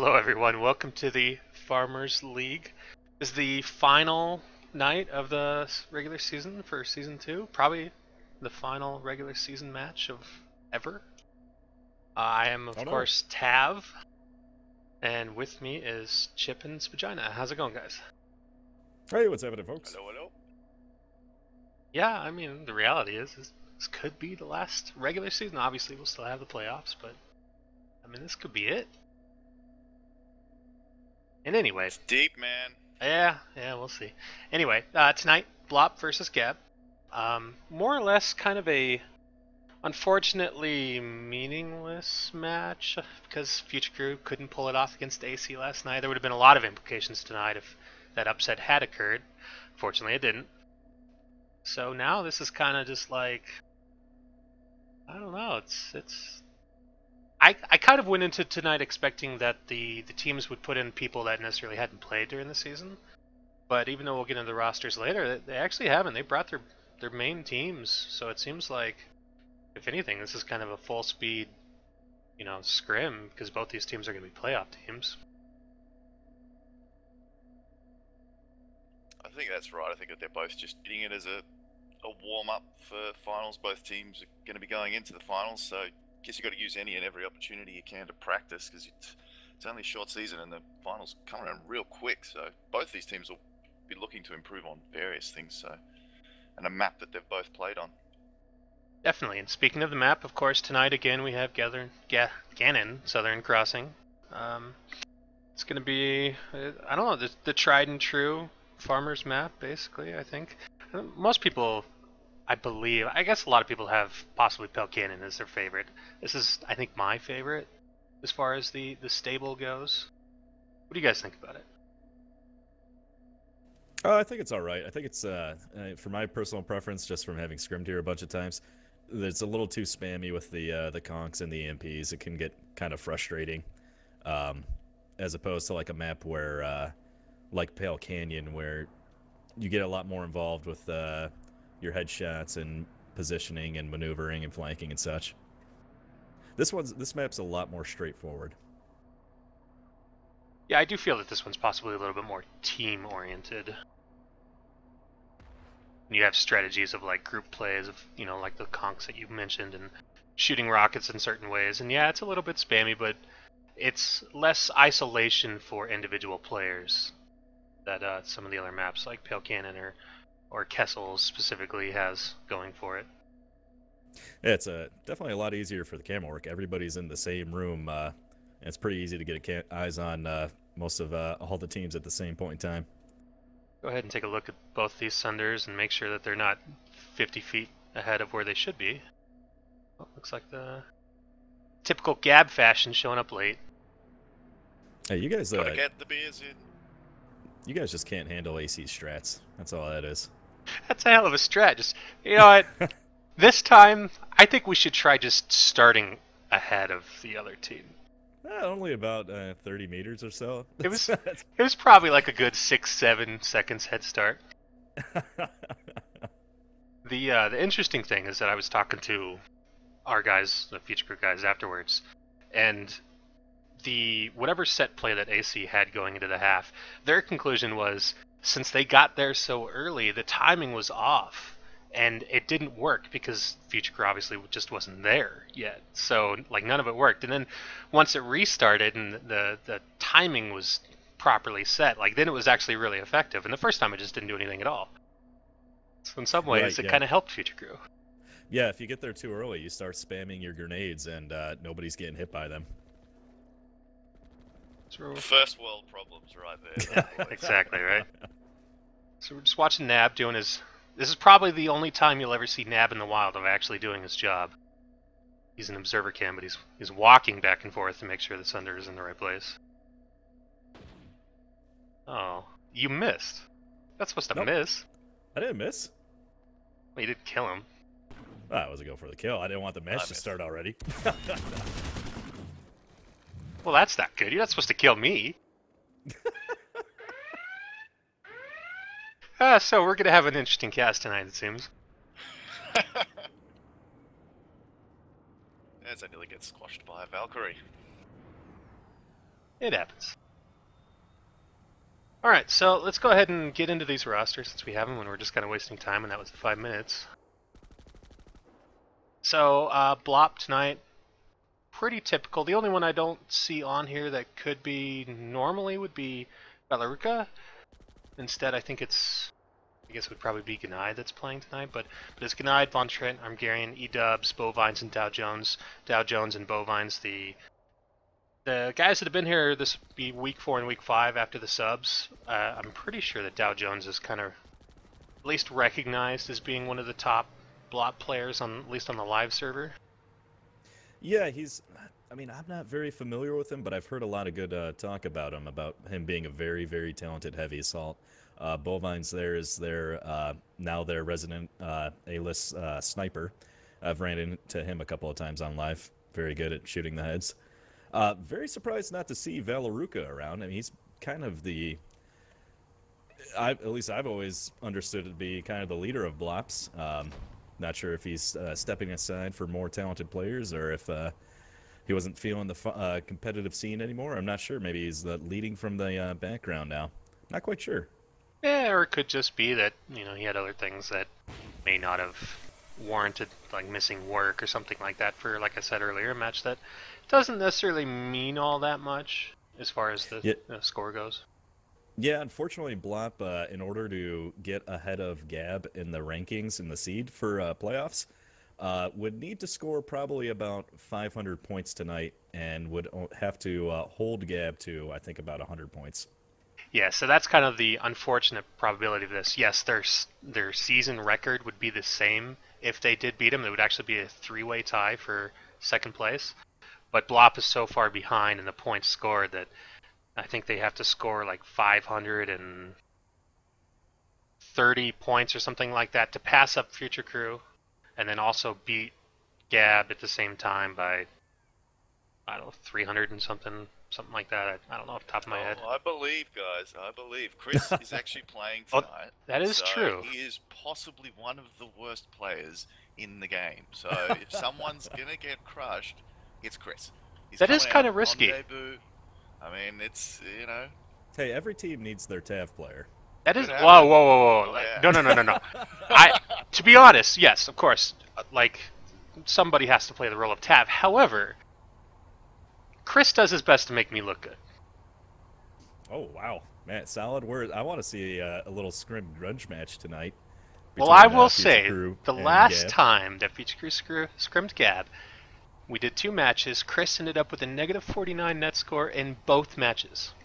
Hello, everyone. Welcome to the Farmers League. This is the final night of the regular season for Season 2. Probably the final regular season match of ever. I am, Oh of no. course, Tav, and with me is Chippin's Vagina. How's it going, guys? Hey, what's happening, folks? Hello, hello. Yeah, I mean, the reality is this could be the last regular season. Obviously, we'll still have the playoffs, but, I mean, this could be it. And anyway, It's deep, man. yeah, we'll see. Anyway, tonight, BLOP versus GAB. More or less kind of a unfortunately meaningless match because Future Crew couldn't pull it off against AC last night. There would have been a lot of implications tonight if that upset had occurred. Fortunately, it didn't. So now this is kind of just like, I don't know. I kind of went into tonight expecting that the teams would put in people that necessarily hadn't played during the season. But even though we'll get into the rosters later, they actually haven't. They brought their main teams, so it seems like, if anything, this is kind of a full speed, scrim because both these teams are going to be playoff teams. I think that's right. I think that they're both just getting it as a warm up for finals. Both teams are going to be going into the finals, so I guess you've got to use any and every opportunity you can to practice because it's only a short season and the finals come around real quick. So both these teams will be looking to improve on various things. So, and a map that they've both played on. Definitely. And speaking of the map, of course, tonight again we have Ganon Southern Crossing. It's going to be, I don't know, the tried and true farmers map, basically, I think. Most people, I believe, I guess a lot of people have possibly Pelcanon as their favorite. This is, I think, my favorite as far as the stable goes. What do you guys think about it? I think it's all right. I think it's, for my personal preference, just from having scrimmed here a bunch of times, it's a little too spammy with the conks and the EMPs. It can get kind of frustrating, as opposed to like a map where, like Pale Canyon, where you get a lot more involved with your headshots and positioning and maneuvering and flanking and such. This map's a lot more straightforward. Yeah, I do feel that this one's possibly a little bit more team-oriented. You have strategies of like group plays of, like the conks that you mentioned and shooting rockets in certain ways. And yeah, it's a little bit spammy, but it's less isolation for individual players that some of the other maps like Pale Cannon or Kessel specifically has going for it. Yeah, it's definitely a lot easier for the camera work. Everybody's in the same room. And it's pretty easy to get eyes on most of all the teams at the same point in time. Go ahead and take a look at both these Sunders and make sure that they're not 50 feet ahead of where they should be. Oh, looks like the typical GAB fashion showing up late. Hey, you guys, Gotta get the beers in. you guys just can't handle AC strats. That's all that is. That's a hell of a strat. Just, you know what? This time, I think we should try just starting ahead of the other team. Only about 30 meters or so. It was probably like a good 6-7 seconds head start. The interesting thing is that I was talking to our guys, the Future Crew guys, afterwards, and the whatever set play that AC had going into the half, their conclusion was since they got there so early, the timing was off. And it didn't work because Future Crew obviously just wasn't there yet. So, like, none of it worked. And then once it restarted and the timing was properly set, like, then it was actually really effective. And the first time it just didn't do anything at all. So in some ways, it kind of helped Future Crew. Yeah, if you get there too early, you start spamming your grenades and nobody's getting hit by them. First world problems right there. Exactly, right? So we're just watching Nab doing his... This is probably the only time you'll ever see Nab in the wild of actually doing his job. He's an observer cam, but he's walking back and forth to make sure the Sunder is in the right place. Oh, you missed. That's supposed to miss. I didn't miss. Well, you didn't kill him. I wasn't going for the kill. I didn't want the match to start already. Well, that's not good. You're not supposed to kill me. So we're going to have an interesting cast tonight, it seems. As I nearly get squashed by a Valkyrie. It happens. Alright, so let's go ahead and get into these rosters since we have them when we're just kind of wasting time, and that was the 5 minutes. So, BLOP tonight, pretty typical. The only one I don't see on here that could be normally would be Belaruka. Instead, I think it's, I guess it would probably be Ganai that's playing tonight, but it's Ganai, Von Trent, Armgarian, E-Dubs, Bovines, and Dow Jones. Dow Jones and Bovines, the guys that have been here, this would be week 4 and week 5 after the subs. I'm pretty sure that Dow Jones is kind of at least recognized as being one of the top BLOP players, at least on the live server. Yeah, I mean, I'm not very familiar with him, but I've heard a lot of good talk about him being a very, very talented heavy assault. Bovines there is now their resident A-list sniper. I've ran into him a couple of times on live. Very good at shooting the heads. Very surprised not to see Valeruka around. I mean, he's kind of at least I've always understood it to be kind of the leader of BLOPs. Not sure if he's stepping aside for more talented players or if he wasn't feeling the competitive scene anymore. I'm not sure. Maybe he's leading from the background now. Not quite sure. Yeah, or it could just be that, you know, he had other things that may not have warranted, like missing work or something like that for, like I said earlier, a match that doesn't necessarily mean all that much as far as the score goes. Yeah, unfortunately, BLOP, in order to get ahead of GAB in the rankings in the seed for playoffs, would need to score probably about 500 points tonight and would have to hold GAB to, I think, about 100 points. Yeah, so that's kind of the unfortunate probability of this. Yes, their season record would be the same if they did beat them. It would actually be a 3-way tie for second place. But BLOP is so far behind in the points scored that I think they have to score like 530 points or something like that to pass up Future Crew, and then also beat GAB at the same time by, I don't know, 300 and something like that. I don't know off the top of my head. I believe, guys. I believe Chris is actually playing tonight. That is true. He is possibly one of the worst players in the game. So if someone's gonna get crushed, it's Chris. That is kind of risky. Debut. I mean, it's, you know. Hey, every team needs their TAF player. That is. Whoa. Yeah. No. To be honest, yes, of course. Like, somebody has to play the role of TAF. However, Chris does his best to make me look good. Oh, wow. Man, solid words. I want to see a little scrim grunge match tonight. Well, I will say, the last time that Future Crew scrimmed GAB, we did 2 matches. Chris ended up with a negative 49 net score in both matches.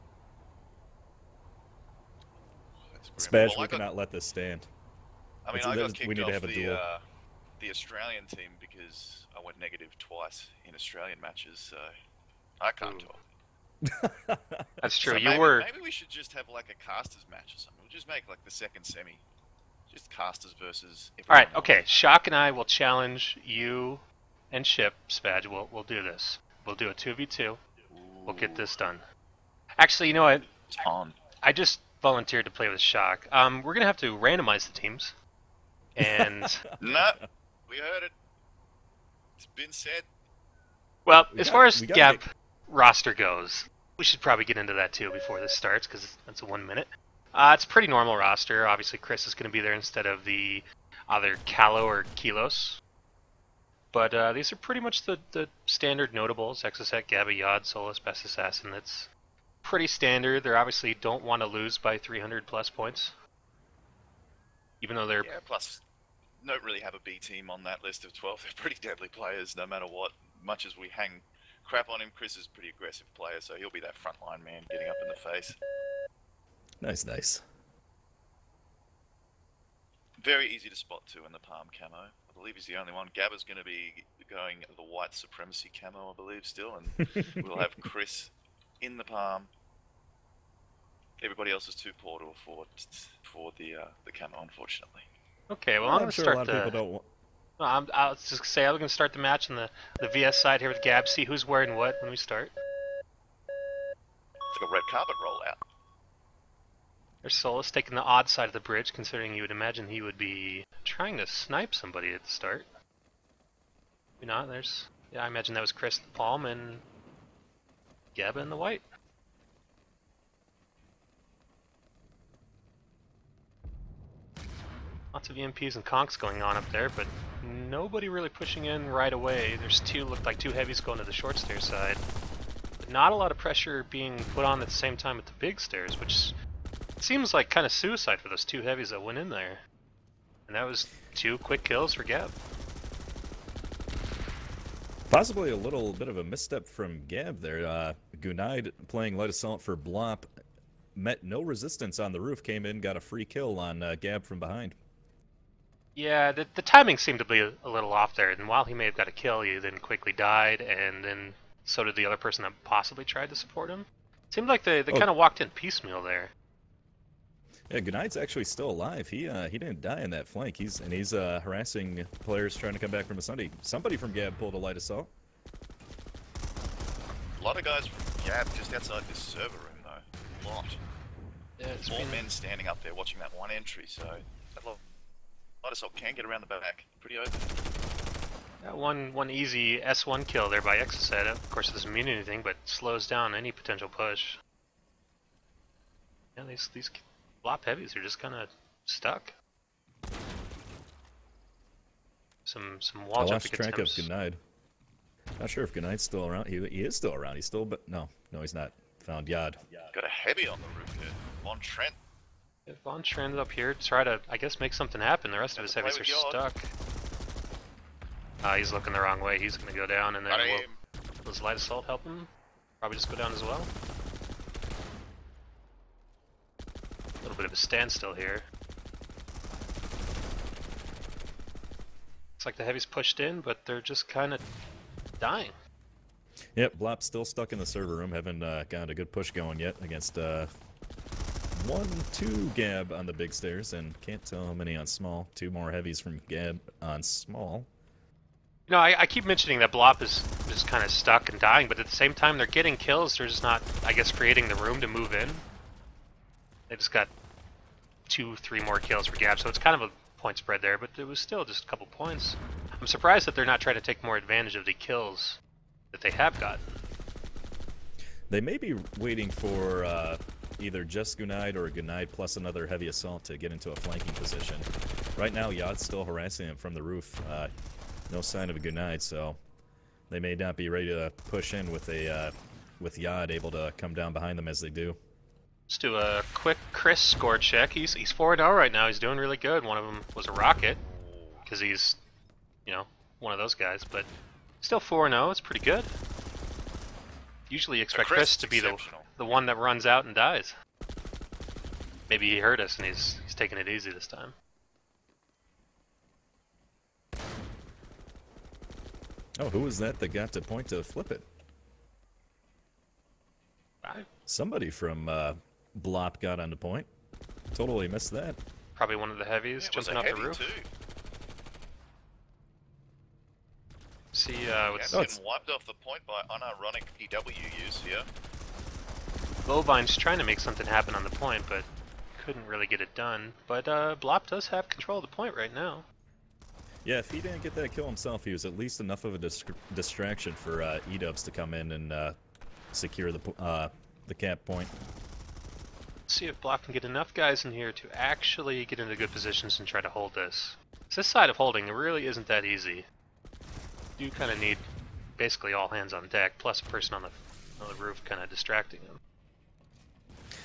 Spaz, we cannot let this stand. I mean, I got kicked off the Australian team because I went negative twice in Australian matches, so I can't talk. That's true. So maybe we should just have like a casters match or something. We'll just make like the second semi. Just casters versus everyone else. Okay. Shock and I will challenge you and Ship, Spaz. We'll do this. We'll do a 2v2. We'll get this done. Actually, you know what? It's on. I just volunteered to play with Shock. We're going to have to randomize the teams. And No, we heard it. It's been said. Well, as far as GAB roster goes, we should probably get into that too before this starts, because that's a 1 minute. It's a pretty normal roster. Obviously, Chris is going to be there instead of the either Calo or Kilos. But these are pretty much the standard notables: Exocet, Gabba, Yod, Solus, Best Assassin. That's pretty standard. They obviously don't want to lose by 300 plus points. Even though they're... Yeah, plus, don't really have a B team on that list of 12. They're pretty deadly players no matter what. Much as we hang crap on him, Chris is a pretty aggressive player, so he'll be that frontline man getting up in the face. Nice. Very easy to spot too in the palm camo. I believe he's the only one. Gabba's going to be going the white supremacy camo, I believe, still, and we'll have Chris in the palm. Everybody else is too poor to afford for the camo, unfortunately. Okay, well, I'm going to start a lot of people don't want... I'll just say I'm going to start the match on the VS side here with Gab, see who's wearing what when we start. It's like a red carpet rollout. There's Solus taking the odd side of the bridge, considering you would imagine he would be trying to snipe somebody at the start. Maybe not. Yeah, I imagine that was Chris in the palm and Gabba in the white. Lots of EMPs and conks going on up there, but nobody really pushing in right away. There's looked like two heavies going to the short stair side. But not a lot of pressure being put on at the same time at the big stairs, which seems like kind of suicide for those two heavies that went in there. And that was 2 quick kills for GAB. Possibly a little bit of a misstep from GAB there. Gunaid playing light assault for BLOP met no resistance on the roof, came in, got a free kill on GAB from behind. Yeah, the timing seemed to be a little off there, and while he may have got a kill, he then quickly died, and then so did the other person that possibly tried to support him. Seemed like they kind of walked in piecemeal there. Yeah, Gunaid's actually still alive. He didn't die in that flank. He's harassing players trying to come back from a Sunday. Somebody from GAB pulled a light assault. A lot of guys from GAB just outside this server room though. A lot. Yeah, it's 4 men standing up there watching that one entry, so that light assault can get around the back. Pretty open. That one easy S1 kill there by Exocet. Of course, it doesn't mean anything, but slows down any potential push. Yeah, these BLOP heavies are just kind of stuck. Some wall jumping attempts. I lost track of Gunaid. Not sure if Gunaid's still around. He is still around. He's still, but no, he's not. Found Yad. Got a heavy on the roof here. Von Trent. Yeah, Von Trent up here to try to, I guess, make something happen. The rest of his heavies are stuck. He's looking the wrong way. He's going to go down, and then does light assault help him? Probably just go down as well. A little bit of a standstill here. Looks like the heavies pushed in, but they're just kind of dying. Yep, BLOP's still stuck in the server room. Haven't got a good push going yet against 1-2 GAB on the big stairs, and can't tell how many on small. 2 more heavies from GAB on small. You know, I keep mentioning that BLOP is just kind of stuck and dying, but at the same time they're getting kills. They're just not, I guess, creating the room to move in. They just got 2-3 more kills for GAB, so it's kind of a point spread there, but it was still just a couple points. I'm surprised that they're not trying to take more advantage of the kills that they have gotten. They may be waiting for either just Gunaid or Gunaid plus another heavy assault to get into a flanking position. Right now, Yad's still harassing him from the roof. No sign of a Gunaid, so they may not be ready to push in with Yad able to come down behind them as they do. Let's do a quick Chris score check. He's 4-0 right now. He's doing really good. One of them was a rocket, because he's, you know, one of those guys, but still 4-0. It's pretty good. Usually you expect Chris to be the one that runs out and dies. Maybe he heard us and he's taking it easy this time. Oh, who was that got to point to flip it? Somebody from BLOP got on the point. Totally missed that. Probably one of the heavies jumping off the roof. Too. See, what's getting wiped off the point by unironic PW use here. Bovine's trying to make something happen on the point, but couldn't really get it done. But BLOP does have control of the point right now. Yeah, if he didn't get that kill himself, he was at least enough of a distraction for E-dubs to come in and secure the cap point. Let's see if BLOP can get enough guys in here to actually get into good positions and try to hold this. This side of holding really isn't that easy. You kind of need basically all hands on deck, plus a person on the roof kind of distracting them.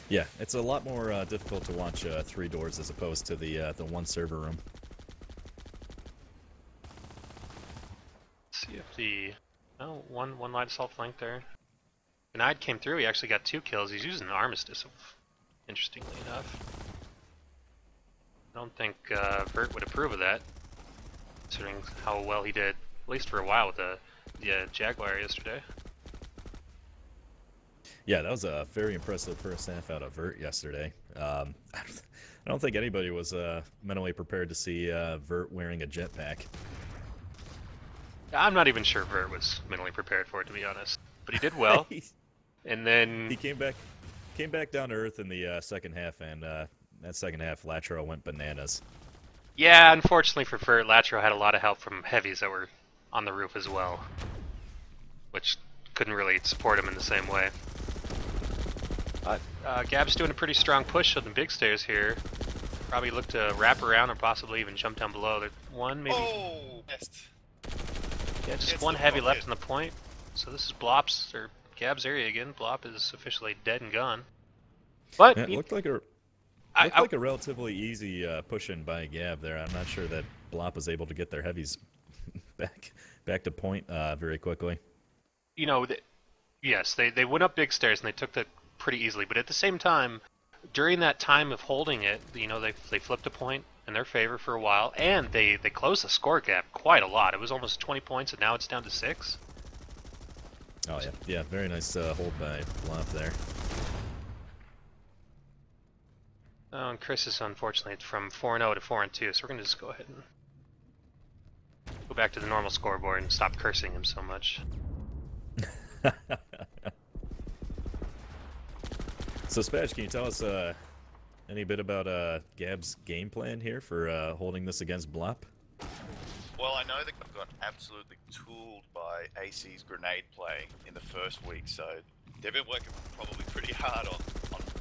Yeah, it's a lot more difficult to watch 3 doors as opposed to the one server room. Let's see if the one light assault flank there. Gunaid came through. He actually got 2 kills. He's using an armistice, interestingly enough. I don't think Vert would approve of that, considering how well he did, at least for a while, with the Jaguar yesterday. Yeah, that was a very impressive first half out of Vert yesterday. I don't think anybody was mentally prepared to see Vert wearing a jetpack. I'm not even sure Vert was mentally prepared for it, to be honest. But he did well. And then he came back down to earth in the second half, and that second half, Latro went bananas. Yeah, unfortunately for Vert, Latro had a lot of help from heavies that were on the roof as well, which couldn't really support him in the same way. Gab's doing a pretty strong push on the big stairs here. Probably look to wrap around or possibly even jump down below. There's one, maybe. Oh, best. Yeah, just It's one the heavy block left hit. in the point. So this is Blop's or Gab's area again. Blop is officially dead and gone. But Yeah, it looked like a relatively easy push-in by Gab there. I'm not sure that BLOP was able to get their heavies back to point very quickly. you know, yes, they went up big stairs and they took that pretty easily. But at the same time, during that time of holding it, you know, they flipped a point in their favor for a while, and they closed the score gap quite a lot. It was almost 20 points, and now it's down to 6. Oh yeah, yeah, very nice hold by BLOP there. Oh, and Chris is unfortunately from 4-0 to 4-2, so we're gonna just go ahead and go back to the normal scoreboard and stop cursing him so much. So Spatch, can you tell us any bit about Gab's game plan here for holding this against BLOP? Well, I know that I've got absolutely tooled by AC's grenade play in the first week, so they've been working probably pretty hard on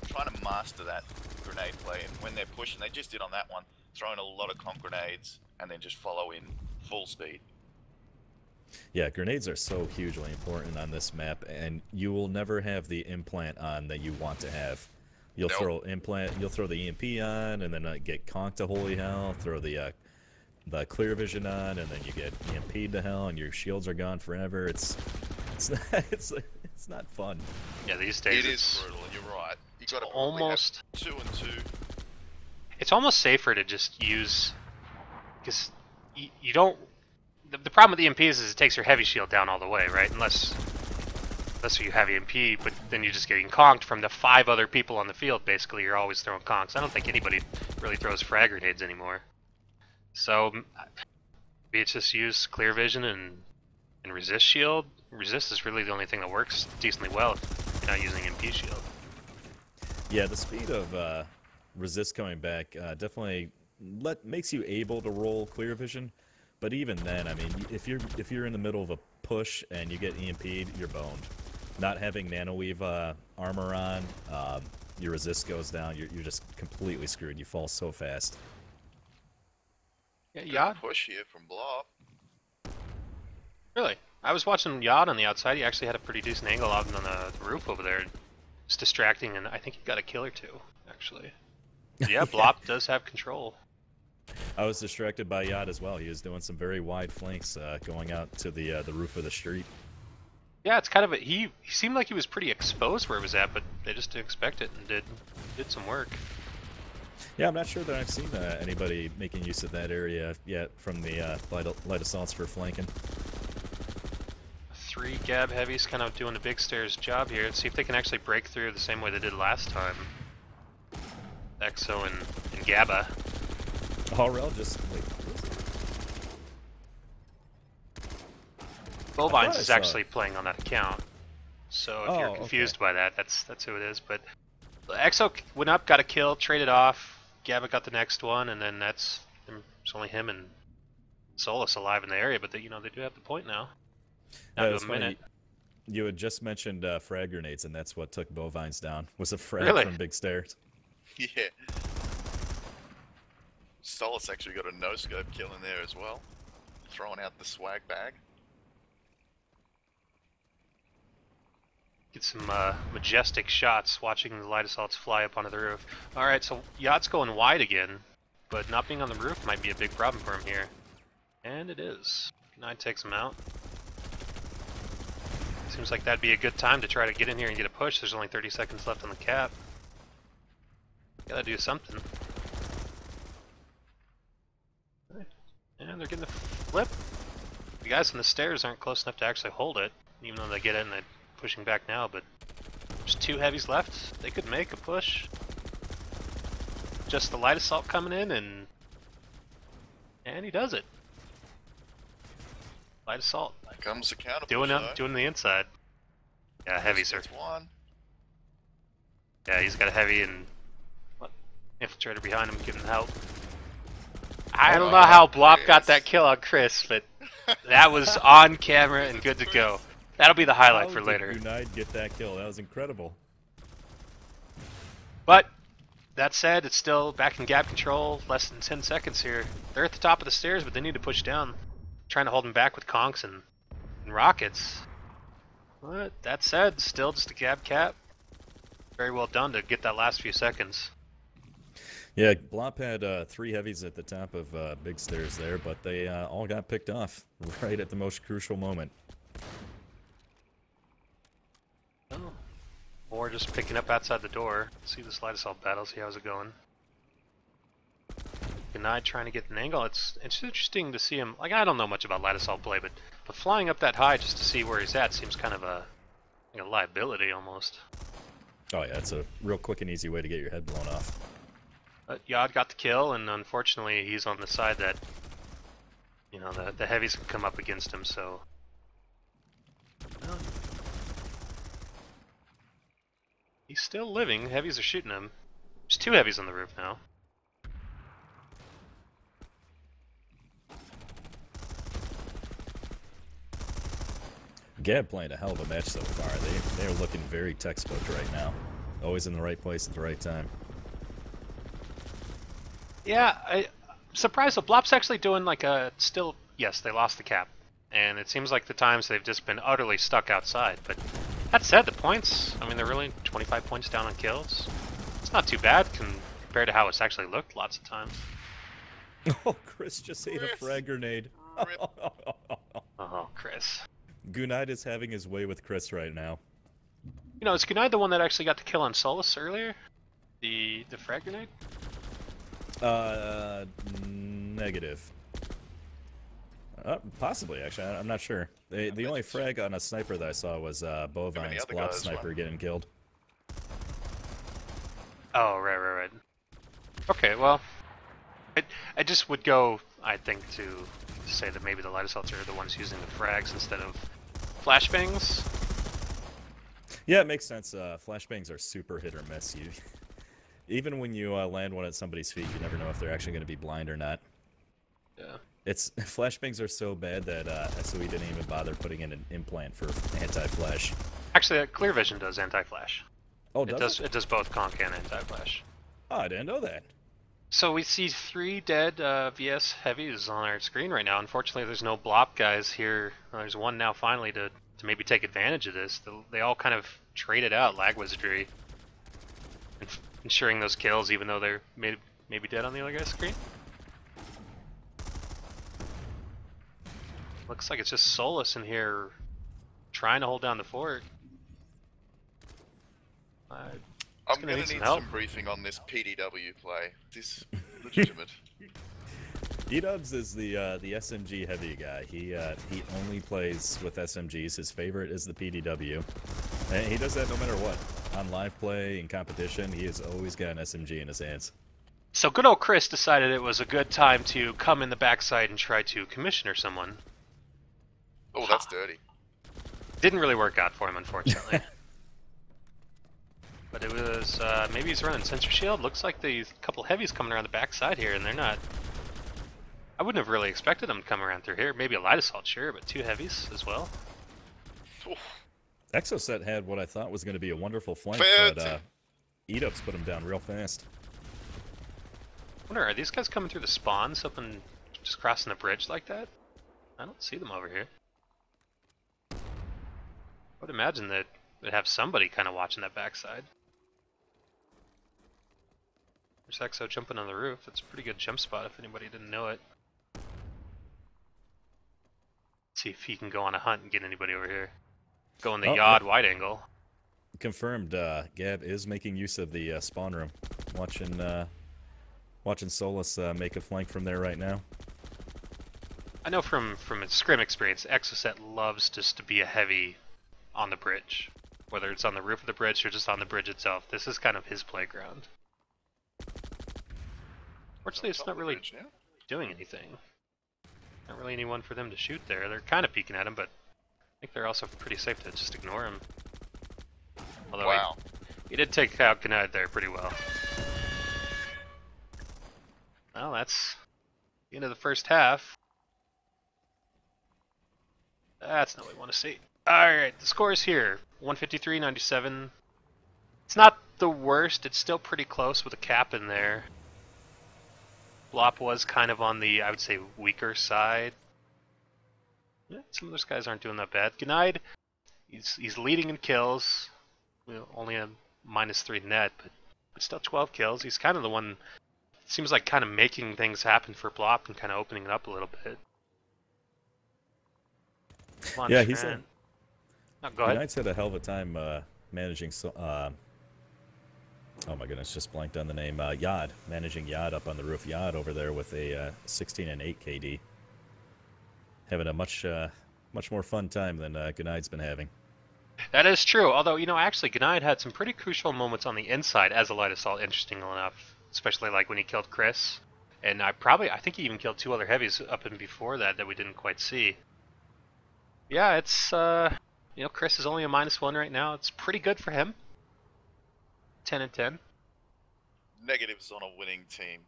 trying to master that grenade play. And when they're pushing, they just did on that one, throwing a lot of comp grenades and then just follow in full speed. Yeah, grenades are so hugely important on this map, and you will never have the implant on that you want to have. You'll throw implant, you'll throw the EMP on, and then get conked to holy hell. Throw the clear vision on, and then you get EMP'd to hell, and your shields are gone forever. It's not fun. Yeah, these days It is brutal, and you're right. You got to almost have 2 and 2. It's almost safer to just use, because you don't. The problem with EMPs is it takes your heavy shield down all the way, right? Unless you have EMP, but then you're just getting conked from the 5 other people on the field. Basically, you're always throwing conks. I don't think anybody really throws frag grenades anymore. So maybe it's just use clear vision and resist shield. Resist is really the only thing that works decently well if you're not using EMP shield. Yeah, the speed of resist coming back definitely makes you able to roll clear vision. But even then, I mean, if you're in the middle of a push and you get EMP'd, you're boned. Not having nanoweave armor on, your resist goes down. You're just completely screwed. You fall so fast. Yeah, Yad. Push here from BLOP. Really? I was watching Yad on the outside. He actually had a pretty decent angle out on the roof over there. It's distracting, and I think he got a kill or two, actually. Yeah, BLOP does have control. I was distracted by Yad as well. He was doing some very wide flanks going out to the roof of the street. Yeah, it's kind of he seemed like he was pretty exposed where he was at, but they just didn't expect it and did some work. Yeah, I'm not sure that I've seen anybody making use of that area yet from the light assaults for flanking. 3 Gab heavies kind of doing the big stairs job here. Let's see if they can actually break through the same way they did last time. Exo and Gabba. Harrell just wait. Bovines is actually playing on that account. So if you're confused by that, that's who it is. But Exo went up, got a kill, traded off. Gabba got the next one, and then it's only him and Solus alive in the area. But they do have the point now. Down to a minute. You had just mentioned frag grenades, and that's what took Bovines down. Was a frag Really? from big stairs. Yeah. Solus actually got a no-scope kill in there as well. Throwing out the swag bag. Get some majestic shots watching the light assaults fly up onto the roof. Alright, so Yacht's going wide again, but not being on the roof might be a big problem for him here. And it is. 9 takes him out. Seems like that'd be a good time to try to get in here and get a push. There's only 30 seconds left on the cap. Gotta do something. And they're getting the flip. The guys on the stairs aren't close enough to actually hold it, even though they get it and they're pushing back now, but there's 2 heavies left. They could make a push. Just the light assault coming in, and he does it. Light assault. Here comes the counter Doing the inside. Yeah, heavies are. One. Yeah, he's got a heavy and infiltrator behind him giving help. I don't know how BLOP got that kill on Chris, but that was on camera and good to go. That'll be the highlight for later. How did Unite get that kill? That was incredible. But that said, it's still back in GAB control, less than 10 seconds here. They're at the top of the stairs, but they need to push down. Trying to hold them back with conks and rockets. But that said, still just a GAB cap. Very well done to get that last few seconds. Yeah, BLOP had 3 heavies at the top of big stairs there, but they all got picked off right at the most crucial moment. Oh. Or just picking up outside the door. See this light assault battle, see how's it going. Denied trying to get an angle. It's interesting to see him. Like, I don't know much about light assault play, but flying up that high just to see where he's at seems kind of a liability almost. Oh yeah, it's a real quick and easy way to get your head blown off. But Yod got the kill, and unfortunately he's on the side that, you know, the heavies can come up against him, so... Well, he's still living. Heavies are shooting him. There's 2 heavies on the roof now. GAB playing a hell of a match so far. They're looking very textbook right now. Always in the right place at the right time. Yeah, I'm surprised. So BLOP's actually doing like a still. Yes, they lost the cap, and it seems like the times they've just been utterly stuck outside. But that said, the points. I mean, they're really 25 points down on kills. It's not too bad compared to how it's actually looked lots of times. Oh, Chris just ate a frag grenade. Oh, Chris. Gunide is having his way with Chris right now. You know, is Gunide the one that actually got the kill on Solus earlier? The frag grenade? Negative. Possibly, actually. I'm not sure. The only frag on a sniper that I saw was Bovine's BLOP sniper getting killed. Oh, right. Okay, well, I just would go, I think, to say that maybe the light assaults are the ones using the frags instead of flashbangs. Yeah, it makes sense. Flashbangs are super hit or miss. Even when you land one at somebody's feet, you never know if they're actually going to be blind or not. Yeah. Flashbangs are so bad that SOE didn't even bother putting in an implant for anti-flash. Actually, Clear Vision does anti-flash. Oh, does it? It does both conk and anti-flash. Oh, I didn't know that. So we see 3 dead VS heavies on our screen right now. Unfortunately, there's no BLOP guys here. There's one now finally to maybe take advantage of this. They all kind of traded out lag wizardry, ensuring those kills even though they're maybe dead on the other guy's screen. Looks like it's just Solus in here trying to hold down the fort. I'm going to need some briefing on this PDW play. Is this legitimate? E-Dubs is the SMG heavy guy. He only plays with SMGs. His favorite is the PDW. And he does that no matter what. On live play, in competition, he has always got an SMG in his hands. So good old Chris decided it was a good time to come in the backside and try to commissioner someone. Oh, that's dirty. Didn't really work out for him, unfortunately. But it was, maybe he's running sensor shield. Looks like these couple heavies coming around the backside here, and they're not... I wouldn't have really expected them to come around through here. Maybe a light assault, sure, but 2 heavies as well. Exoset had what I thought was going to be a wonderful flank, but E-Dubs put him down real fast. I wonder, are these guys coming through the spawns up and just crossing the bridge like that? I don't see them over here. I would imagine that they'd have somebody kind of watching that backside. There's Exo jumping on the roof. It's a pretty good jump spot if anybody didn't know it. Let's see if he can go on a hunt and get anybody over here. Go in the Yod wide angle. Confirmed, GAB is making use of the spawn room. Watching Solus make a flank from there right now. I know from its scrim experience, Exoset loves just to be a heavy on the bridge. Whether it's on the roof of the bridge or just on the bridge itself. This is kind of his playground. Fortunately, it's not really doing anything. Not really anyone for them to shoot there. They're kind of peeking at him, but I think they're also pretty safe to just ignore him. Although he did take out Gunide there pretty well. Well, that's the end of the first half. That's not what we want to see. Alright, the score is here. 153-97. It's not the worst. It's still pretty close with a cap in there. BLOP was kind of on the, I would say, weaker side. Yeah, some of those guys aren't doing that bad. Gnaid, he's leading in kills. You know, only a -3 net, but still 12 kills. He's kind of the one, seems like kind of making things happen for BLOP and kind of opening it up a little bit. Yeah, he's a... Oh, go ahead. Gnaid's had a hell of a time managing... oh my goodness, just blanked on the name. Yod, managing Yod up on the roof. Yod over there with a 16 and 8 KD. Having a much more fun time than Gnaid's been having. That is true. Although, you know, actually, Gnaid had some pretty crucial moments on the inside as a light assault, interesting enough. Especially like when he killed Chris. And I think he even killed 2 other heavies up and before that we didn't quite see. Yeah, it's, you know, Chris is only a -1 right now. It's pretty good for him. 10 and 10. Negatives on a winning team.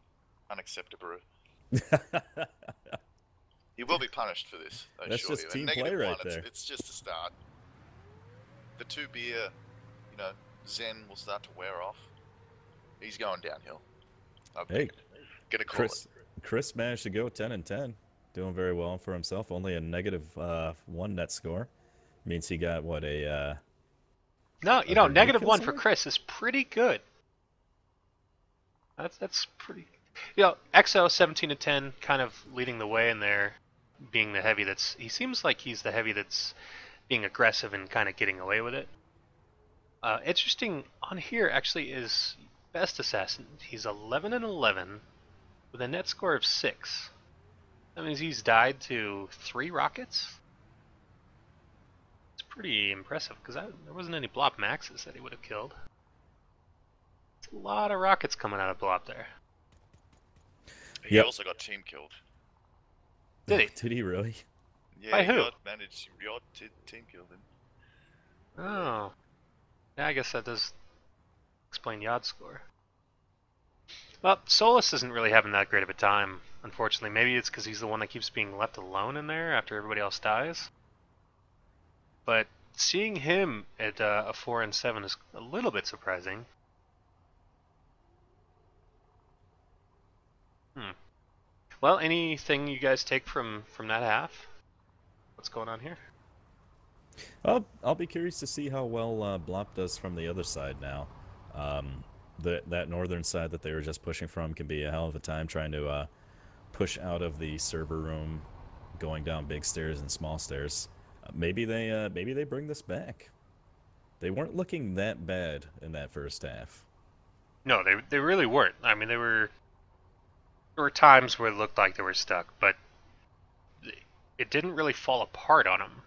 Unacceptable. He will be punished for this. That's just team play right there. It's just a start. The 2 beer, you know, zen will start to wear off. He's going downhill. Hey, gonna call Chris managed to go 10 and 10, doing very well for himself. Only a -1 net score. Means he got what a. No, you know, -1 for Chris is pretty good. That's pretty. You know, XO 17 and 10, kind of leading the way in there, being the heavy that's. He seems like he's the heavy that's being aggressive and kind of getting away with it. Interesting on here actually is Best Assassin. He's 11 and 11 with a net score of 6. That means he's died to 3 rockets. It's pretty impressive because there wasn't any BLOP maxes that he would have killed. It's a lot of rockets coming out of BLOP there. He also got team killed. Did he? Did he really? Yeah, By who? Yod managed Yod team killed him. Oh. Yeah, I guess that does explain Yod's score. Well, Solus isn't really having that great of a time, unfortunately. Maybe it's because he's the one that keeps being left alone in there after everybody else dies. But seeing him at a 4 and 7 is a little bit surprising. Well, anything you guys take from that half? What's going on here? I'll be curious to see how well BLOP does from the other side now. That northern side that they were just pushing from can be a hell of a time trying to push out of the server room, going down big stairs and small stairs. Maybe they bring this back. They weren't looking that bad in that first half. No, they really weren't. I mean, there were times where it looked like they were stuck, but it didn't really fall apart on them.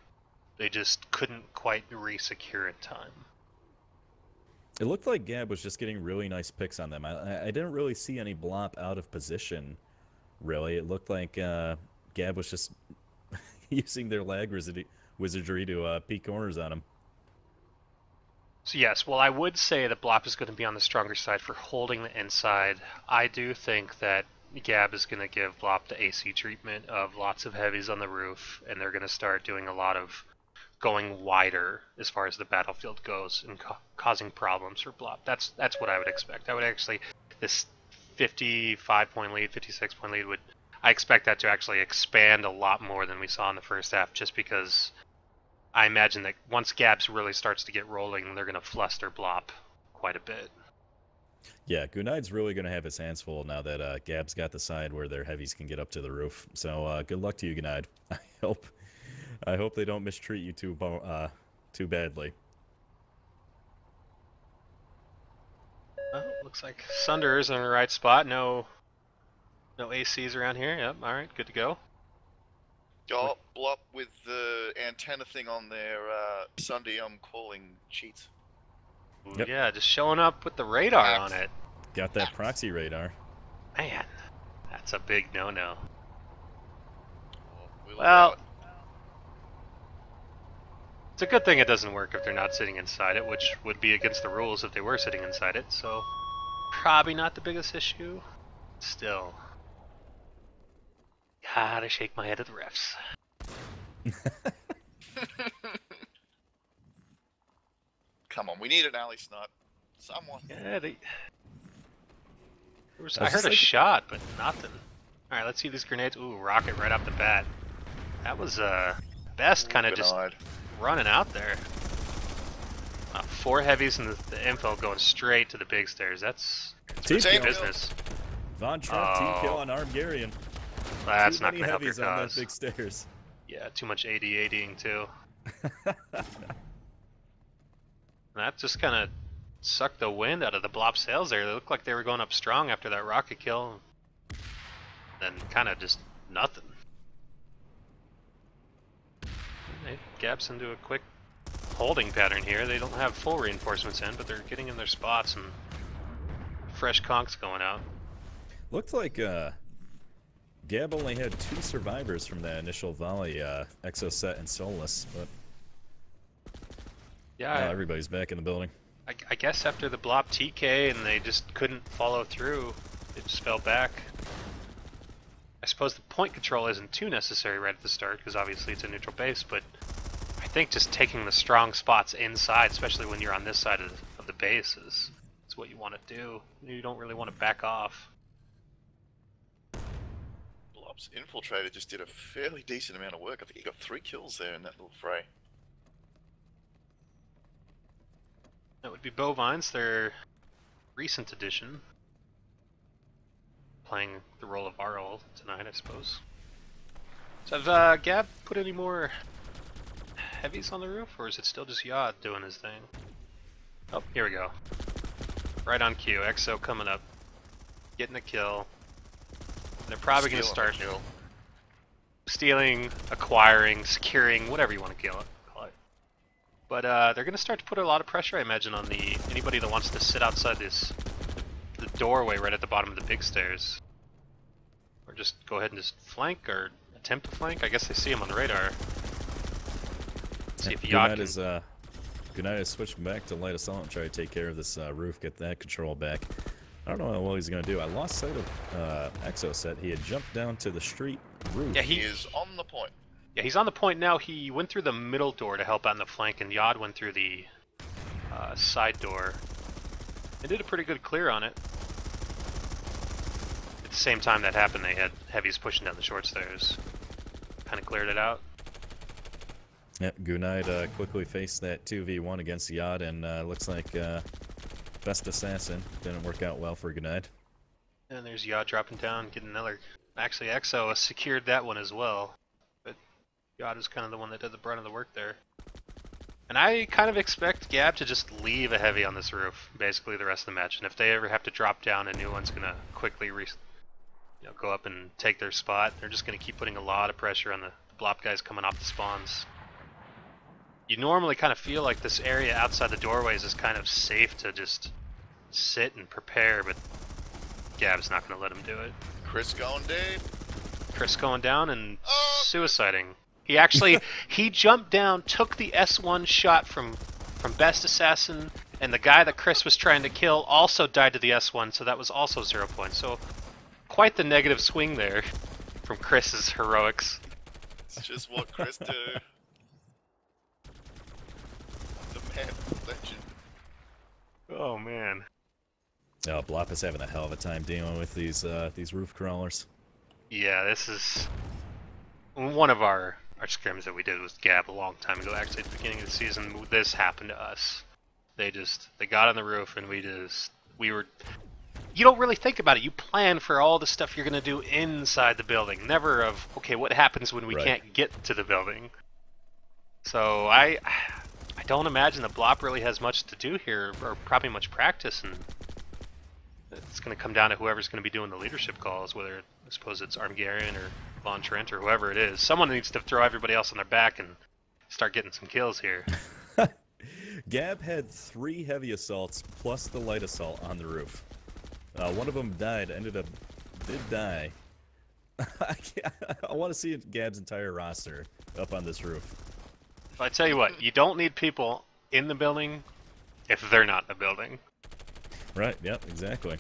They just couldn't quite re-secure in time. It looked like GAB was just getting really nice picks on them. I didn't really see any BLOP out of position, really. It looked like GAB was just using their lag wizardry to peek corners on them. So yes, well, I would say that BLOP is going to be on the stronger side for holding the inside. I do think that GAB is going to give BLOP the AC treatment of lots of heavies on the roof, and they're going to start doing a lot of going wider as far as the battlefield goes and causing problems for BLOP. That's what I would expect. I would actually, this 55-point lead, 56-point lead, I expect that to actually expand a lot more than we saw in the first half, just because I imagine that once GABs really starts to get rolling, they're going to fluster BLOP quite a bit. Yeah, Gnaid's really going to have his hands full now that GAB's got the side where their heavies can get up to the roof. So good luck to you, Gnaid. I hope they don't mistreat you too badly. Well, looks like Sunder is in the right spot. No ACs around here. Yep, all right, good to go. Oh, BLOP with the antenna thing on their Sunday, I'm calling cheats. Yep. Yeah, just showing up with the radar on it. Got that proxy radar. Man, that's a big no-no. Well, it's a good thing it doesn't work if they're not sitting inside it, which would be against the rules if they were sitting inside it, so probably not the biggest issue. Still, gotta shake my head at the refs. come on, we need an alley snipe. Someone. Yeah, they... was I heard just a like- shot, but nothing. Alright, let's see these grenades. Ooh, rocket right off the bat. That was, Best kind of just Denied. running out there. 4 heavies and the info going straight to the big stairs. That's Team Same kill. business. Von Trump team Oh. kill on Armgarian. That's Too not many going to help your heavies on cause. that big stairs. Yeah, too much AD-ADing too. That just kind of sucked the wind out of the BLOP sails there. They looked like they were going up strong after that rocket kill. Then kind of just nothing. They gaps into a quick holding pattern here. They don't have full reinforcements in, but they're getting in their spots and fresh conks going out. Looked like Gab only had 2 survivors from that initial volley, Exocet and Solus, but Yeah, now everybody's back in the building. I guess after the BLOP TK and they just couldn't follow through, it just fell back. I suppose the point control isn't too necessary right at the start because obviously it's a neutral base, but I think just taking the strong spots inside, especially when you're on this side of the base, is what you want to do. You don't really want to back off. BLOP's infiltrator just did a fairly decent amount of work. I think he got 3 kills there in that little fray. That would be Bovines, their recent addition. Playing the role of Varl tonight, I suppose. So have Gab put any more heavies on the roof, or is it still just Yod doing his thing? Oh, here we go. Right on cue. Exo coming up, getting a kill. They're probably going to start stealing, acquiring, securing, whatever you want to call it. But they're going to start to put a lot of pressure, I imagine, on anybody that wants to sit outside the doorway right at the bottom of the big stairs. Or just go ahead and just flank, or attempt to flank. I guess they see him on the radar. See if Yod can... Good night. Switch back to light assault and try to take care of this roof, get that control back. I don't know how well he's going to do. I lost sight of Exocet. He had jumped down to the street roof. Yeah, He is on the point. Yeah, he's on the point now. He went through the middle door to help out in the flank, and Yod went through the side door. They did a pretty good clear on it. At the same time that happened, they had heavies pushing down the short stairs. Kind of cleared it out. Yep, Gunide quickly faced that 2v1 against Yod, and looks like Best Assassin didn't work out well for Gunide. And there's Yod dropping down, getting another... Actually, Exo secured that one as well. But Yod is kind of the one that did the brunt of the work there. And I kind of expect Gab to just leave a heavy on this roof, basically the rest of the match. And if they ever have to drop down, a new one's going to quickly go up and take their spot. They're just going to keep putting a lot of pressure on the BLOP guys coming off the spawns. You normally kind of feel like this area outside the doorways is kind of safe to just sit and prepare, but Gab's not going to let him do it. Chris going deep. Chris going down and suiciding. He actually, he jumped down, took the S1 shot from Best Assassin, and the guy that Chris was trying to kill also died to the S1, so that was also 0 points. So quite the negative swing there from Chris's heroics. It's just what Chris do. The man, legend. Oh man. Oh, BLOP is having a hell of a time dealing with these roof crawlers. Yeah, this is one of our scrims that we did with Gab a long time ago. Actually, at the beginning of the season, this happened to us. They got on the roof and we were. You don't really think about it. You plan for all the stuff you're gonna do inside the building. Never of, okay, what happens when we can't get to the building. So I don't imagine that BLOP really has much to do here, or probably much practice, and it's going to come down to whoever's going to be doing the leadership calls, whether I suppose it's Armgarian or Von Trent or whoever it is. Someone needs to throw everybody else on their back and start getting some kills here. Gab had 3 heavy assaults plus the light assault on the roof. One of them did die. I want to see Gab's entire roster up on this roof. If I tell you what, you don't need people in the building if they're not in the building. Right, yep, exactly.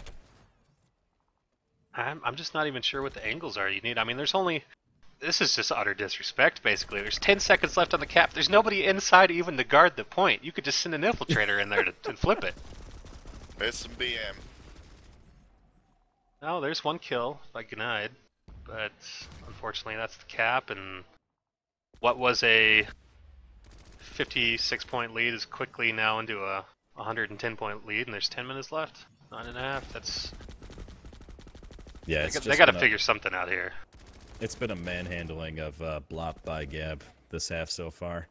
I'm just not even sure what the angles are you need. I mean, this is just utter disrespect, basically. There's 10 seconds left on the cap. There's nobody inside even to guard the point. You could just send an infiltrator in there to flip it. There's some BM. Oh, there's one kill by Gnaid, but unfortunately that's the cap, and what was a 56-point lead is quickly now into a 110-point lead, and there's 10 minutes left. 9.5. That's Yeah, it's they got to figure something out here. It's been a manhandling of BLOP by GAB this half so far.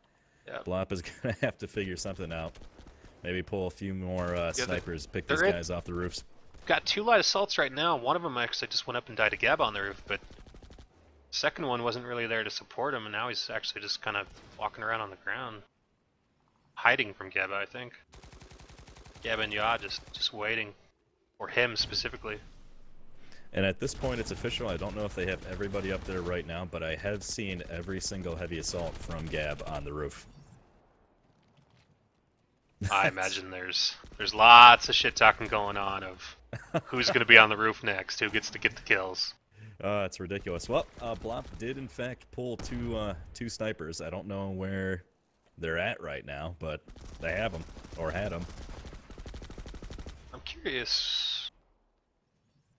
Yep. BLOP is gonna have to figure something out. Maybe pull a few more snipers, pick these guys off the roofs. Got 2 light assaults right now. One of them actually just went up and died a GAB on the roof, but the second one wasn't really there to support him, and now he's actually just kind of walking around on the ground, hiding from GAB, I think. GAB and Ya just waiting, or him specifically. And at this point, it's official. I don't know if they have everybody up there right now, but I have seen every single heavy assault from GAB on the roof. I imagine there's lots of shit talking going on of who's going to be on the roof next, who gets to get the kills. It's ridiculous. Well, BLOP did in fact pull two snipers. I don't know where they're at right now, but they have them, or had them. I'm curious.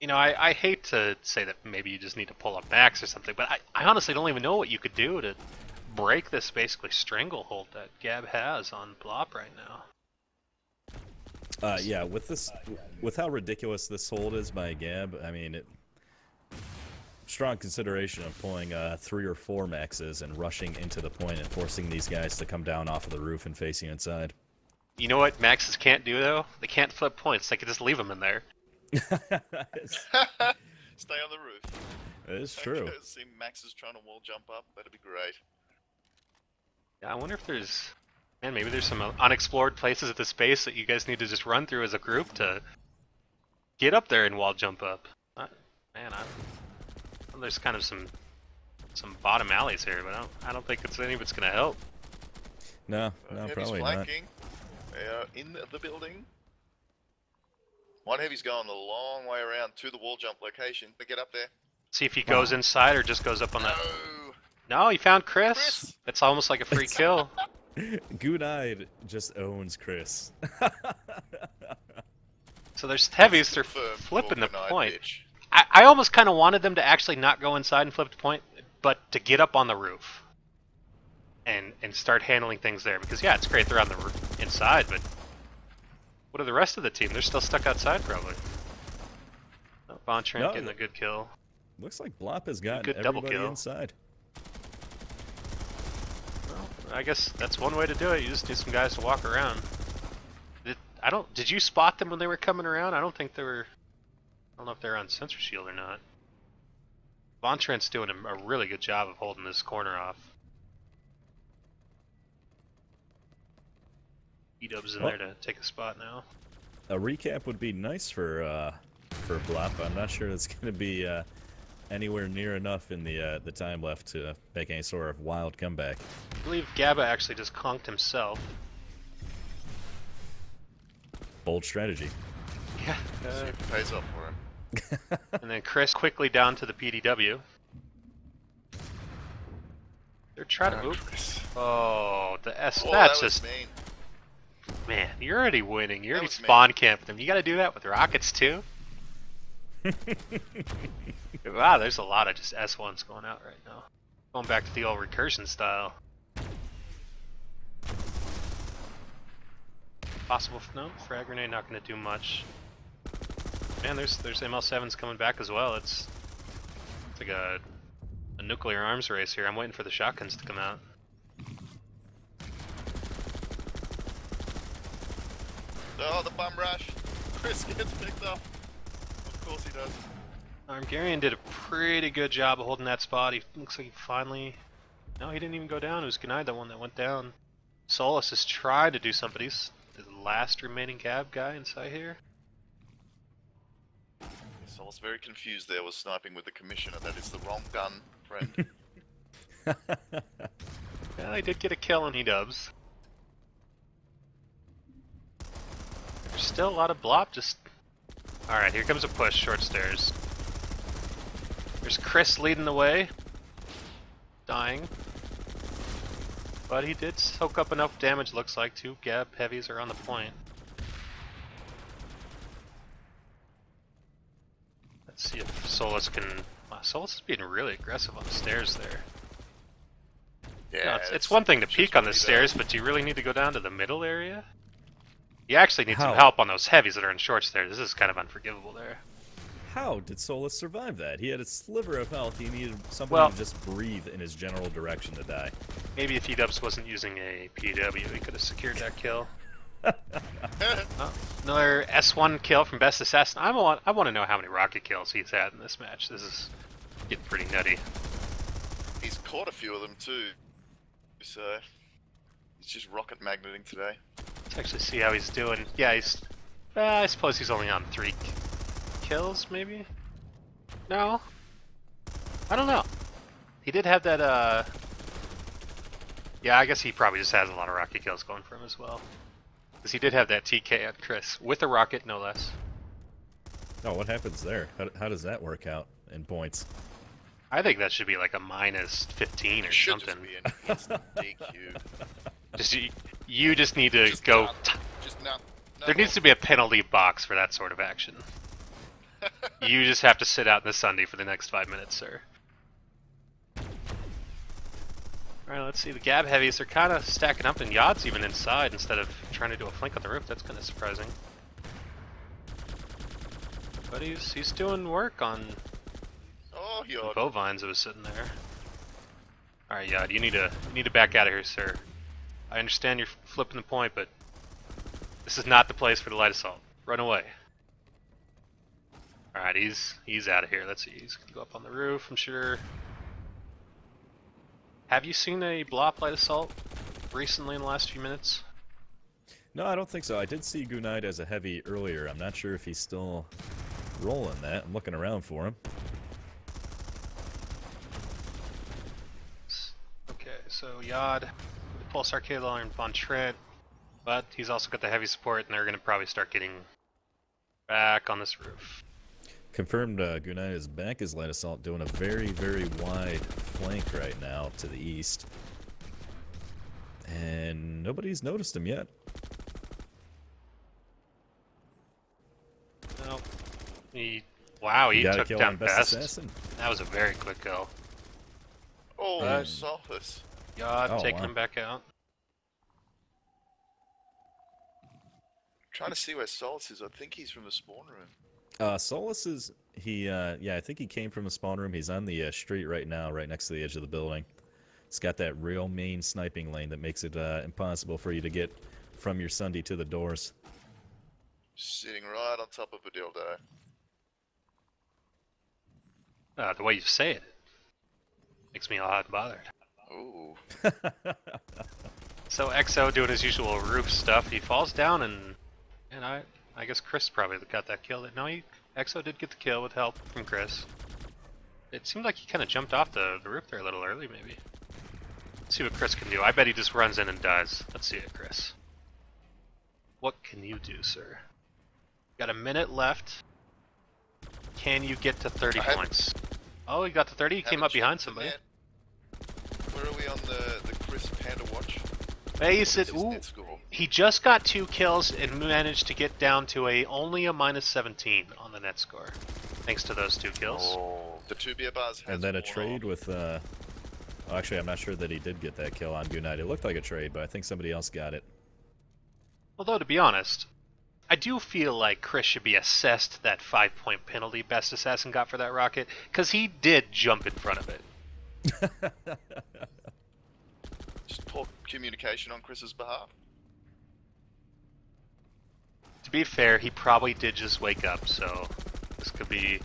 You know, I hate to say that maybe you just need to pull up max or something, but I honestly don't even know what you could do to break this basically stranglehold that GAB has on BLOP right now. Yeah, with how ridiculous this hold is by GAB, I mean, strong consideration of pulling 3 or 4 maxes and rushing into the point and forcing these guys to come down off of the roof and face you inside. You know what maxes can't do though? They can't flip points. They can just leave them in there. Stay on the roof. It is true. See Max is trying to wall jump up. That'd be great. Yeah, I wonder if there's... Man, maybe there's some unexplored places at the space that you guys need to just run through as a group to get up there and wall jump up. Man, there's kind of some bottom alleys here, but I don't think any of it's gonna help. No, probably not. They are in the building. One heavy's going a long way around to the wall jump location. But get up there. See if he goes inside or just goes up on that. No, he found Chris. It's almost like a free kill. Good-eyed just owns Chris. So there's heavies, they're flipping the point. I almost kind of wanted them to actually not go inside and flip the point, but to get up on the roof and start handling things there. Because yeah, it's great they're on the roof inside, but what are the rest of the team? They're still stuck outside probably. Oh, Von Trent getting a good kill. Looks like BLOP has gotten good everybody double kill inside. Well, I guess that's one way to do it. You just need some guys to walk around. Did you spot them when they were coming around? I don't think they were. I don't know if they're on sensor shield or not. Von Trent's doing a really good job of holding this corner off. E-Dub's in there to take a spot now. A recap would be nice for BLOP. I'm not sure it's going to be anywhere near enough in the time left to make any sort of wild comeback. I believe Gabba actually just conked himself. Bold strategy. Yeah. See if it pays off for him. And then Chris quickly down to the PDW. They're trying to move. Oh, the S. Oh, that's that was just mean. Man. You're already winning. You're already was spawn camping them. You got to do that with rockets too. Wow, there's a lot of just S1s going out right now. Going back to the old recursion style. Possible, no, frag grenade not going to do much. Man, there's ML7s coming back as well. It's like a nuclear arms race here. I'm waiting for the shotguns to come out. Oh, the bum rush. Chris gets picked up. Of course he does. Armgarian did a pretty good job of holding that spot. He looks like he finally... No, he didn't even go down. It was Gnaid, the one that went down. Solus has tried to do something. He's the last remaining GAB guy inside here. Sol's very confused there, was sniping with the commissioner. That is the wrong gun, friend. Well, he did get a kill on E-Dubs. There's still a lot of BLOP just... Alright, here comes a push, short stairs. There's Chris leading the way. Dying. But he did soak up enough damage, looks like. 2 GAB heavies are on the point. See if Solus can... Wow, Solus is being really aggressive on the stairs there. Yeah, No, it's one thing to peek on the stairs, but do you really need to go down to the middle area? You actually need some help on those heavies that are in short stairs. This is kind of unforgivable there. How did Solus survive that? He had a sliver of health. He needed somebody to just breathe in his general direction to die. Maybe if E-Dubs wasn't using a PW, he could have secured that kill. Another S1 kill from Best Assassin. I want to know how many rocket kills he's had in this match. This is getting pretty nutty. He's caught a few of them too, so he's just rocket magneting today. Let's actually see how he's doing. Yeah, he's... I suppose he's only on 3 kills, maybe? No? I don't know. He did have that, Yeah, I guess he probably just has a lot of rocket kills going for him as well. Because he did have that TK on Chris, with a rocket, no less. Oh, what happens there? How does that work out in points? I think that should be like a minus 15 or something. Just be an instant DQ. You just need to go... There needs to be a penalty box for that sort of action. You just have to sit out in the Sunday for the next 5 minutes, sir. Alright, let's see. The GAB heavies are kind of stacking up, and Yod's even inside instead of trying to do a flank on the roof. That's kind of surprising. But he's doing work on the bovines that was sitting there. Alright, Yod, you need to back out of here, sir. I understand you're flipping the point, but this is not the place for the light assault. Run away. Alright, he's out of here. Let's see. He's gonna go up on the roof, I'm sure. Have you seen a BLOP light assault recently in the last few minutes? No, I don't think so. I did see Gunite as a heavy earlier. I'm not sure if he's still rolling that. I'm looking around for him. Okay, so Yod, the Pulsar Kalar and Von Trent, but he's also got the heavy support, and they're going to probably start getting back on this roof. Confirmed Gunite is back as light assault, doing a very, very wide flank right now to the east. And nobody's noticed him yet. No. He took down Best. Assassin. That was a very quick go. Oh, Solus. Yod taking him back out. Trying to see where Solus is. I think he's from the spawn room. Solus is, I think he came from the spawn room. He's on the street right now, right next to the edge of the building. It's got that real main sniping lane that makes it impossible for you to get from your Sunday to the doors. Sitting right on top of a dildo. The way you say it makes me a lot bothered. Ooh. So XO doing his usual roof stuff. He falls down and I guess Chris probably got that kill. No, XO did get the kill with help from Chris. It seemed like he kind of jumped off the roof there a little early, maybe. Let's see what Chris can do. I bet he just runs in and dies. Let's see it, Chris. What can you do, sir? Got a minute left. Can you get to 30 points? Oh, he got to 30. He came up behind somebody. Where are we on the Chris Panda watch? Base it. Ooh. He just got 2 kills and managed to get down to only a minus 17 on the net score, thanks to those 2 kills. Oh, the 2 beer bars has and then a trade with. Actually, I'm not sure that he did get that kill on Gunite. It looked like a trade, but I think somebody else got it. Although, to be honest, I do feel like Chris should be assessed that 5-point penalty Best Assassin got for that rocket, because he did jump in front of it. Just poor communication on Chris's behalf. To be fair, he probably did just wake up, so this could be,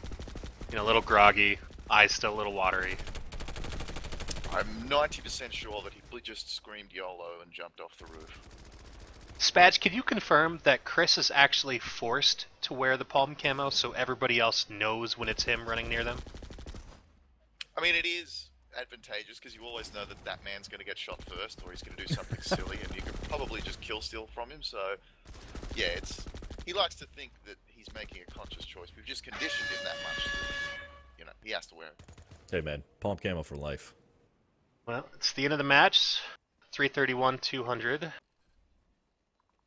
a little groggy, eyes still a little watery. I'm 90% sure that he just screamed YOLO and jumped off the roof. Spatch, can you confirm that Chris is actually forced to wear the palm camo so everybody else knows when it's him running near them? I mean, it is advantageous because you always know that man's going to get shot first, or he's going to do something silly, and you can probably just kill steal from him. So, yeah, he likes to think that he's making a conscious choice. We've just conditioned him that much that, he has to wear it. Hey man, palm camo for life. Well, it's the end of the match. 331-200.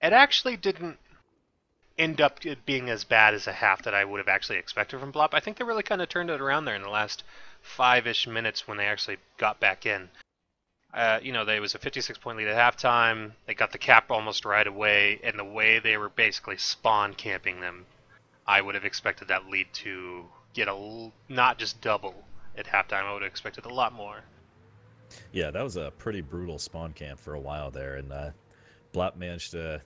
It actually didn't end up it being as bad as a half that I would have actually expected from BLOP. I think they really kind of turned it around there in the last 5-ish minutes when they actually got back in. There was a 56-point lead at halftime. They got the cap almost right away, and the way they were basically spawn camping them, I would have expected that lead to get not just double at halftime. I would have expected a lot more. Yeah, that was a pretty brutal spawn camp for a while there, and BLOP managed to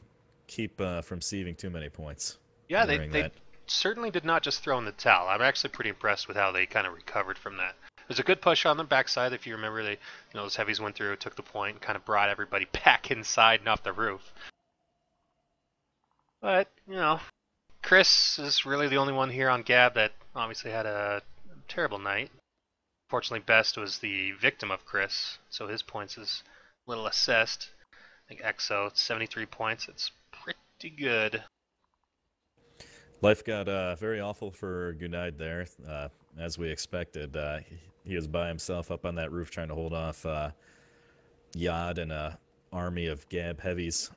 keep from receiving too many points. Yeah, they certainly did not just throw in the towel. I'm actually pretty impressed with how they kind of recovered from that. It was a good push on the backside. If you remember, those heavies went through, took the point, and kind of brought everybody back inside and off the roof. But, Chris is really the only one here on GAB that obviously had a terrible night. Fortunately, Best was the victim of Chris, so his points is a little assessed. I think EXO, 73 points. It's pretty good. Life got very awful for Gunide there, as we expected. He was by himself up on that roof trying to hold off Yad and an army of GAB heavies